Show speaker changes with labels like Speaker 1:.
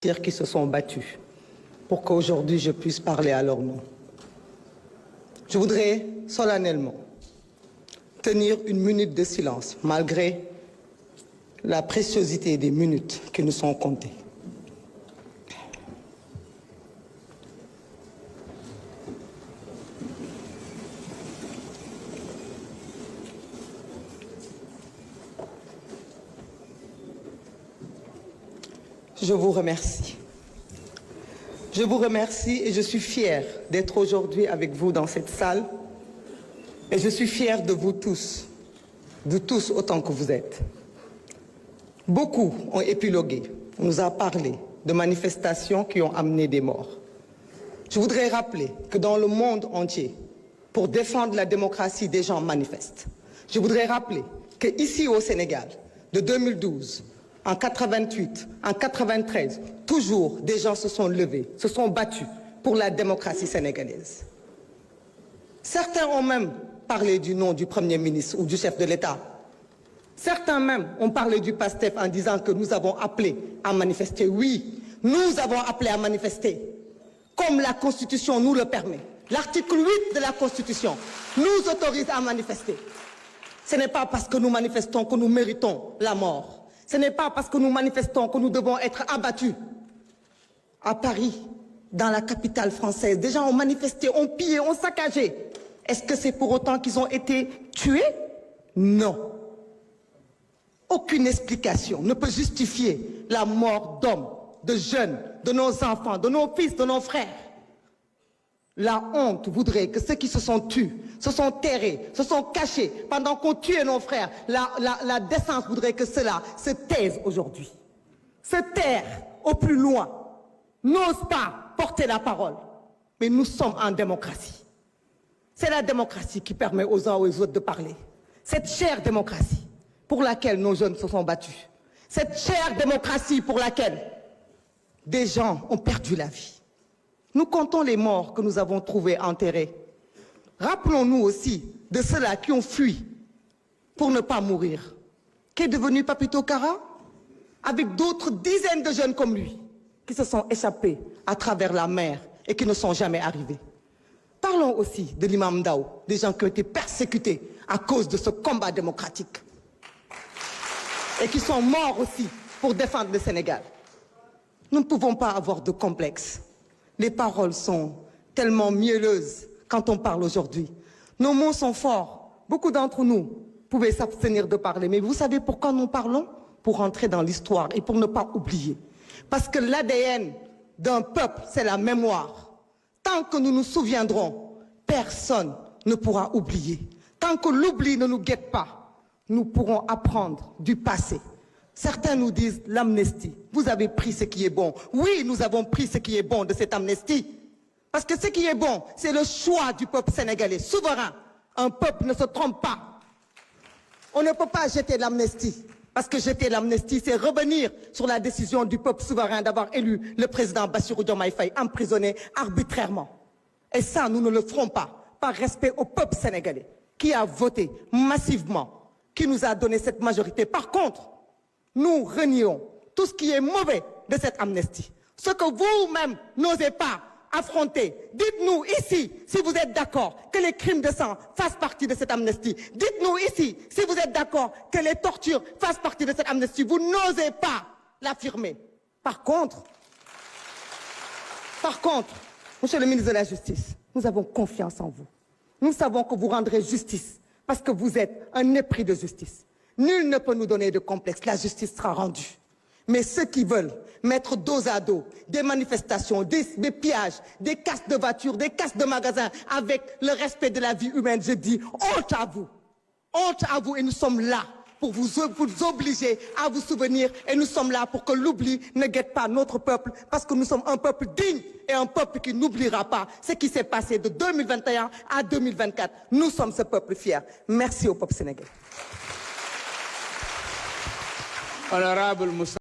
Speaker 1: qui se sont battus pour qu'aujourd'hui je puisse parler à leur nom. Je voudrais solennellement tenir une minute de silence malgré la préciosité des minutes qui nous sont comptées. Je vous remercie. Je vous remercie et je suis fière d'être aujourd'hui avec vous dans cette salle. Et je suis fière de vous tous autant que vous êtes. Beaucoup ont épilogué, on nous a parlé de manifestations qui ont amené des morts. Je voudrais rappeler que dans le monde entier, pour défendre la démocratie, des gens manifestent. Je voudrais rappeler qu'ici au Sénégal, de 2012, en 88, en 93, toujours des gens se sont levés, se sont battus pour la démocratie sénégalaise. Certains ont même parlé du nom du Premier ministre ou du chef de l'État. Certains même ont parlé du PASTEF en disant que nous avons appelé à manifester. Oui, nous avons appelé à manifester, comme la Constitution nous le permet. L'article 8 de la Constitution nous autorise à manifester. Ce n'est pas parce que nous manifestons que nous méritons la mort. Ce n'est pas parce que nous manifestons que nous devons être abattus. À Paris, dans la capitale française, des gens ont manifesté, ont pillé, ont saccagé. Est-ce que c'est pour autant qu'ils ont été tués? Non. Aucune explication ne peut justifier la mort d'hommes, de jeunes, de nos enfants, de nos fils, de nos frères. La honte voudrait que ceux qui se sont tués, se sont terrés, se sont cachés pendant qu'on tuait nos frères, la décence voudrait que cela se taise aujourd'hui. Se taire au plus loin, n'ose pas porter la parole. Mais nous sommes en démocratie. C'est la démocratie qui permet aux uns et aux autres de parler. Cette chère démocratie pour laquelle nos jeunes se sont battus. Cette chère démocratie pour laquelle des gens ont perdu la vie. Nous comptons les morts que nous avons trouvés enterrés. Rappelons-nous aussi de ceux-là qui ont fui pour ne pas mourir. Qu'est devenu Papito Kara? Avec d'autres dizaines de jeunes comme lui qui se sont échappés à travers la mer et qui ne sont jamais arrivés. Parlons aussi de l'imam Ndao, des gens qui ont été persécutés à cause de ce combat démocratique et qui sont morts aussi pour défendre le Sénégal. Nous ne pouvons pas avoir de complexe. Les paroles sont tellement mielleuses quand on parle aujourd'hui. Nos mots sont forts. Beaucoup d'entre nous pouvaient s'abstenir de parler. Mais vous savez pourquoi nous parlons? Pour entrer dans l'histoire et pour ne pas oublier. Parce que l'ADN d'un peuple, c'est la mémoire. Tant que nous nous souviendrons, personne ne pourra oublier. Tant que l'oubli ne nous guette pas, nous pourrons apprendre du passé. Certains nous disent l'amnistie. Vous avez pris ce qui est bon. Oui, nous avons pris ce qui est bon de cette amnistie. Parce que ce qui est bon, c'est le choix du peuple sénégalais, souverain. Un peuple ne se trompe pas. On ne peut pas jeter l'amnistie. Parce que jeter l'amnistie, c'est revenir sur la décision du peuple souverain d'avoir élu le président Bassirou Diomaye Faye emprisonné arbitrairement. Et ça, nous ne le ferons pas, par respect au peuple sénégalais, qui a voté massivement, qui nous a donné cette majorité. Par contre, nous renions tout ce qui est mauvais de cette amnistie. Ce que vous-même n'osez pas affronter. Dites-nous ici, si vous êtes d'accord, que les crimes de sang fassent partie de cette amnistie. Dites-nous ici, si vous êtes d'accord, que les tortures fassent partie de cette amnistie. Vous n'osez pas l'affirmer. Par contre, Monsieur le ministre de la Justice, nous avons confiance en vous. Nous savons que vous rendrez justice parce que vous êtes un épris de justice. Nul ne peut nous donner de complexe, la justice sera rendue. Mais ceux qui veulent mettre dos à dos des manifestations, des pillages, des casses de voitures, des casses de magasins avec le respect de la vie humaine, je dis honte à vous. Honte à vous et nous sommes là pour vous obliger à vous souvenir et nous sommes là pour que l'oubli ne guette pas notre peuple parce que nous sommes un peuple digne et un peuple qui n'oubliera pas ce qui s'est passé de 2021 à 2024. Nous sommes ce peuple fier. Merci au peuple sénégalais.
Speaker 2: Honorable Moussa.